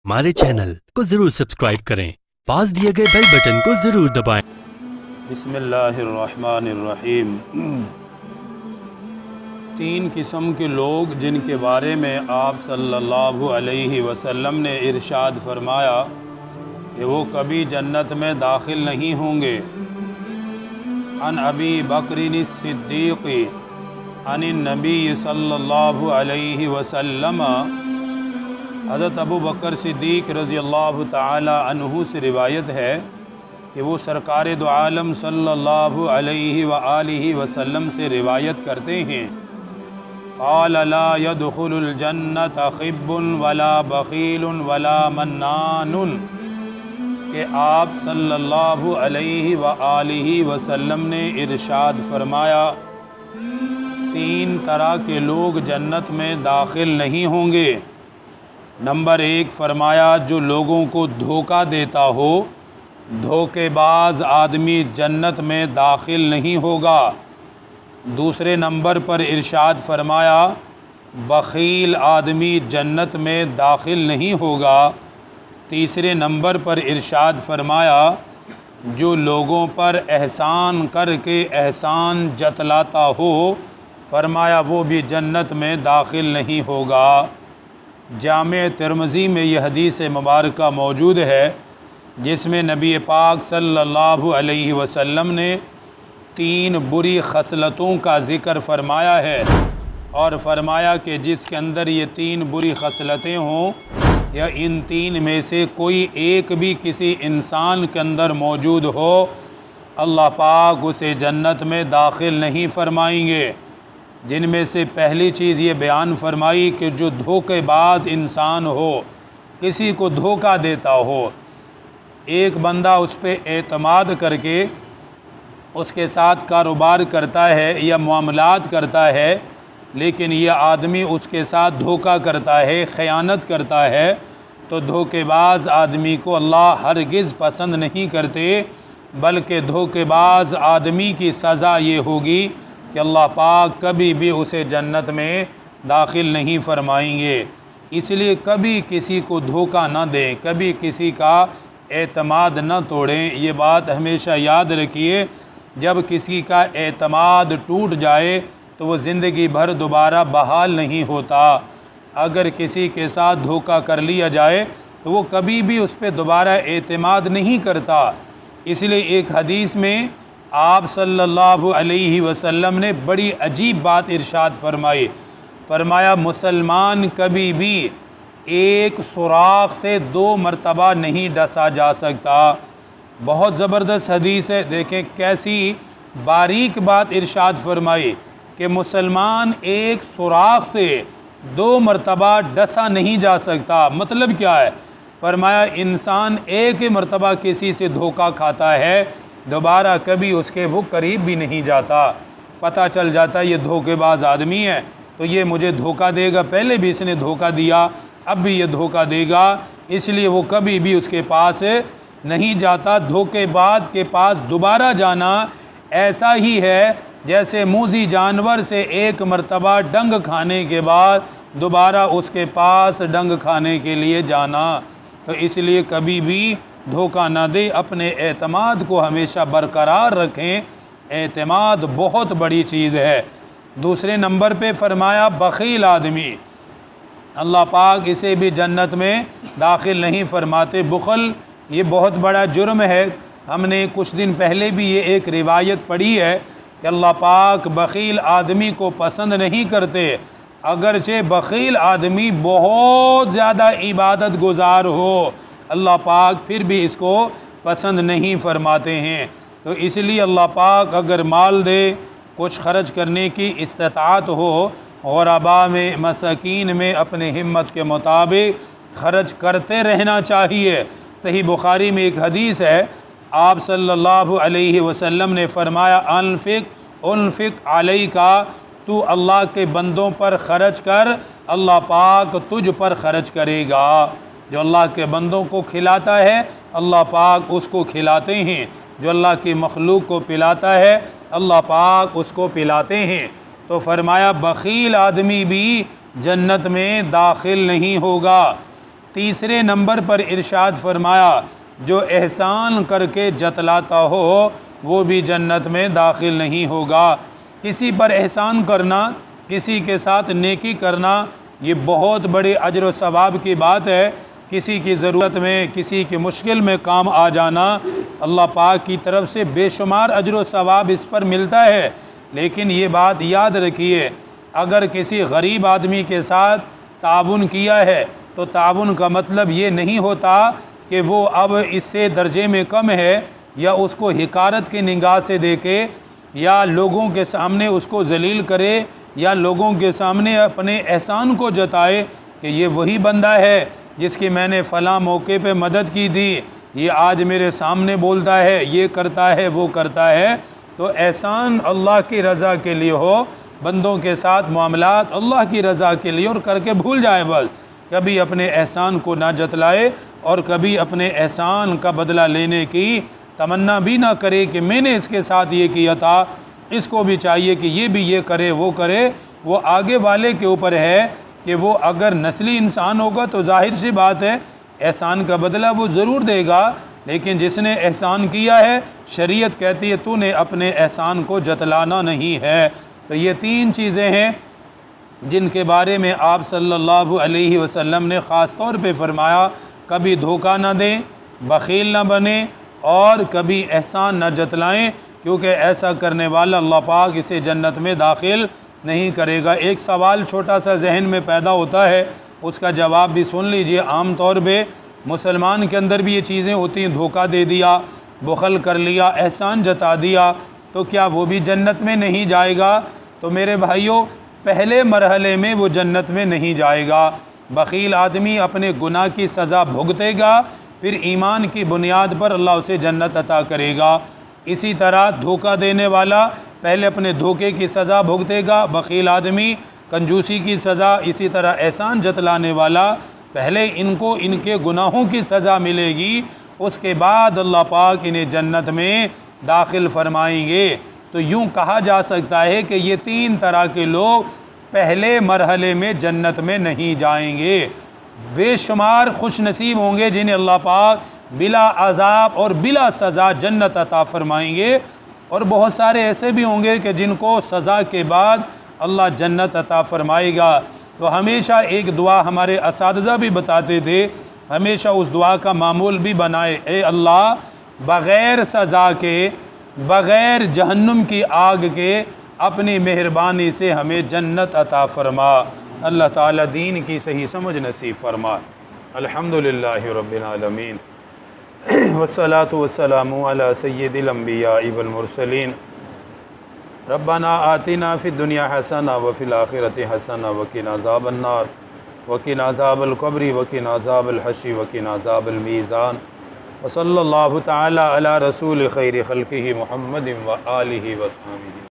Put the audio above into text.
हमारे चैनल को जरूर सब्सक्राइब करें, पास दिए गए बेल बटन को जरूर दबाएं। बिस्मिल्लाहिर्रहमानिर्रहीम। 3 किस्म के लोग जिनके बारे में आप सल्लल्लाहु अलैहि वसल्लम ने इरशाद फरमाया कि वो कभी जन्नत में दाखिल नहीं होंगे। अन अबी बकरिन सिद्दीक़ अनिन नबी सल्लल्लाहु अलैहि वसल्लम, हज़रत अबू बकर सिद्दीक़ रज़ी अल्लाह ताला अन्हु से रिवायत है कि वो सरकार दो आलम सल्लल्लाहु अलैहि व आलिहि वसल्लम से रिवायत करते हैं, क़ाल ला यदखुलुल जन्नत ख़िब्बुन वला बख़ीलुन वला मन्नानुन, कि आप सल्लल्लाहु अलैहि व आलिहि वसल्लम ने इरशाद फरमाया 3 तरह के लोग जन्नत में दाखिल नहीं होंगे। नंबर 1 फरमाया, जो लोगों को धोखा देता हो, धोखेबाज आदमी जन्नत में दाखिल नहीं होगा। दूसरे नंबर पर इरशाद फरमाया, बख़ील आदमी जन्नत में दाखिल नहीं होगा। तीसरे नंबर पर इरशाद फरमाया, जो लोगों पर एहसान करके एहसान जतलाता हो, फरमाया वो भी जन्नत में दाखिल नहीं होगा। जामे तिरमिज़ी में यह हदीस मुबारक मौजूद है जिसमें नबी पाक सल्लल्लाहु अलैहि वसल्लम ने 3 बुरी खसलतों का ज़िक्र फरमाया है और फरमाया कि जिसके अंदर ये 3 बुरी खसलतें हों या इन 3 में से कोई एक भी किसी इंसान के अंदर मौजूद हो, अल्लाह पाक उसे जन्नत में दाखिल नहीं फरमाएंगे। जिनमें से पहली चीज़ ये बयान फरमाई कि जो धोखेबाज इंसान हो, किसी को धोखा देता हो, एक बंदा उस पर एतमाद करके उसके साथ कारोबार करता है या मामलात करता है, लेकिन यह आदमी उसके साथ धोखा करता है, ख़यानत करता है, तो धोखेबाज आदमी को अल्लाह हरगिज़ पसंद नहीं करते, बल्कि धोखेबाज आदमी की सज़ा ये होगी कि अल्लाह पाक कभी भी उसे जन्नत में दाखिल नहीं फरमाएंगे। इसलिए कभी किसी को धोखा न दें, कभी किसी का एतमाद न तोड़ें। ये बात हमेशा याद रखिए, जब किसी का एतमाद टूट जाए तो वो ज़िंदगी भर दोबारा बहाल नहीं होता। अगर किसी के साथ धोखा कर लिया जाए तो वो कभी भी उस पर दोबारा एतमाद नहीं करता। इसलिए एक हदीस में आप सल्लल्लाहु अलैहि वसल्लम ने बड़ी अजीब बात इरशाद फरमाई। फरमाया, मुसलमान कभी भी एक सुराख से 2 मरतबा नहीं डसा जा सकता। बहुत ज़बरदस्त हदीस है। देखें कैसी बारीक बात इरशाद फरमाई कि मुसलमान एक सुराख से 2 मरतबा डसा नहीं जा सकता। मतलब क्या है? फरमाया, इंसान एक ही मरतबा किसी से धोखा खाता है, दोबारा कभी उसके वो करीब भी नहीं जाता। पता चल जाता ये धोखेबाज आदमी है तो ये मुझे धोखा देगा, पहले भी इसने धोखा दिया, अब भी ये धोखा देगा, इसलिए वो कभी भी उसके पास नहीं जाता। धोखेबाज के पास दोबारा जाना ऐसा ही है जैसे मूज़ी जानवर से एक मरतबा डंग खाने के बाद दोबारा उसके पास डंग खाने के लिए जाना। तो इसलिए कभी भी धोखा ना दे, अपने एतमाद को हमेशा बरकरार रखें। एतमाद बहुत बड़ी चीज़ है। दूसरे नंबर पे फरमाया, बख़ील आदमी, अल्लाह पाक इसे भी जन्नत में दाखिल नहीं फरमाते। बुख़ल ये बहुत बड़ा जुर्म है। हमने कुछ दिन पहले भी ये एक रिवायत पढ़ी है कि अल्लाह पाक बख़ील आदमी को पसंद नहीं करते। अगरचे बख़ील आदमी बहुत ज़्यादा इबादत गुजार हो, अल्लाह पाक फिर भी इसको पसंद नहीं फरमाते हैं। तो इसलिए अल्लाह पाक अगर माल दे, कुछ खर्च करने की इस्तिताअत हो, ग़ुरबा में, मसाकीन में अपने हिम्मत के मुताबिक खर्च करते रहना चाहिए। सही बुखारी में एक हदीस है, आप सल्लल्लाहु अलैहि वसल्लम ने फरमाया, उनफ़िक अलैका, तू अल्लाह के बंदों पर खर्च कर, अल्लाह पाक तुझ पर खर्च करेगा। जो अल्लाह के बंदों को खिलाता है, अल्लाह पाक उसको खिलाते हैं। जो अल्लाह की मखलूक को पिलाता है, अल्लाह पाक उसको पिलाते हैं। तो फरमाया, बख़ील आदमी भी जन्नत में दाखिल नहीं होगा। تیسرے نمبر پر ارشاد فرمایا جو احسان کر کے جتلاتا ہو وہ بھی جنت میں داخل نہیں ہوگا۔ کسی پر احسان کرنا، کسی کے ساتھ نیکی کرنا، یہ بہت بڑے اجر و ثواب کی بات ہے۔ کسی کی ضرورت میں، کسی کی مشکل میں کام آ جانا، اللہ پاک کی طرف سے بے شمار اجر و ثواب اس پر ملتا ہے۔ لیکن یہ بات یاد رکھیے، اگر کسی غریب آدمی کے ساتھ تعاون کیا ہے تو تعاون کا مطلب یہ نہیں ہوتا کہ وہ اب اس سے درجے میں کم ہے، یا اس کو حقارت کی نگاہ سے دیکھے، یا لوگوں کے سامنے اس کو ذلیل کرے، یا لوگوں کے سامنے اپنے احسان کو جتائے کہ یہ وہی بندہ ہے جس کی میں نے فلاں موقع پہ مدد کی تھی، یہ آج میرے سامنے بولتا ہے، یہ کرتا ہے، وہ کرتا ہے۔ تو احسان اللہ کی رضا کے لیے ہو، بندوں کے ساتھ معاملات اللہ کی رضا کے لیے، اور کر کے بھول جائے بس، کبھی اپنے احسان کو نہ جتلائے اور کبھی اپنے احسان کا بدلہ لینے کی تمنا بھی نہ کرے کہ میں نے اس کے ساتھ یہ کیا تھا، اس کو بھی چاہیے کہ یہ بھی یہ کرے، وہ کرے۔ وہ آگے والے کے اوپر ہے کہ وہ اگر نسلی انسان ہوگا تو ظاہر سی بات ہے احسان کا بدلہ وہ ضرور دے گا، لیکن جس نے احسان کیا ہے شریعت کہتی ہے تو نے اپنے احسان کو جتلانا نہیں ہے۔ تو یہ تین چیزیں ہیں جن کے بارے میں آپ صلی اللہ علیہ وسلم نے خاص طور پہ فرمایا، کبھی دھوکہ نہ دیں، بخیل نہ بنیں، اور کبھی احسان نہ جتلائیں، کیونکہ ایسا کرنے والا اللہ پاک اسے جنت میں داخل نہیں کرے گا۔ ایک سوال چھوٹا سا ذہن میں پیدا ہوتا ہے، اس کا جواب بھی سن لیجئے۔ عام طور پہ مسلمان کے اندر بھی یہ چیزیں ہوتی ہیں، دھوکہ دے دیا، بخل کر لیا، احسان جتا دیا، تو کیا وہ بھی جنت میں نہیں جائے گا؟ تو میرے بھائیوں، پہلے مرحلے میں وہ جنت میں نہیں جائے گا۔ بخیل آدمی اپنے گناہ کی سزا بھگتے گا، پھر ایمان کی بنیاد پر اللہ اسے جنت عطا کرے گا۔ اسی طرح دھوکہ دینے والا پہلے اپنے دھوکے کی سزا بھگتے گا، بخیل آدمی کنجوسی کی سزا، اسی طرح احسان جتلانے والا پہلے ان کو ان کے گناہوں کی سزا ملے گی، اس کے بعد اللہ پاک انہیں جنت میں داخل فرمائیں گے۔ تو یوں کہا جا سکتا ہے کہ یہ تین طرح کے لوگ پہلے مرحلے میں جنت میں نہیں جائیں گے۔ بے شمار خوش نصیب ہوں گے جنہیں اللہ پاک بلا عذاب اور بلا سزا جنت عطا فرمائیں گے، اور بہت سارے ایسے بھی ہوں گے کہ جن کو سزا کے بعد اللہ جنت عطا فرمائے گا۔ تو ہمیشہ ایک دعا ہمارے اساتذہ بھی بتاتے تھے، ہمیشہ اس دعا کا معمول بھی بنائے، اے اللہ بغیر سزا کے، بغیر جہنم کی آگ کے، اپنی مہربانی سے ہمیں جنت عطا فرما۔ اللہ تعالیٰ دین کی صحیح سمجھ نصیب فرما۔ الحمدللہ رب العالمین، والصلاة والسلام علی سید الانبیاء والمرسلین۔ ربنا آتنا فی الدنیا حسنہ وفی الآخرۃ حسنہ وقنا عذاب النار وقنا عذاب القبر وقنا عذاب الحشر وقنا عذاب المیزان، وصلی اللہ تعالی علی رسول خیر خلقہ محمد وآلہ وصحبہ۔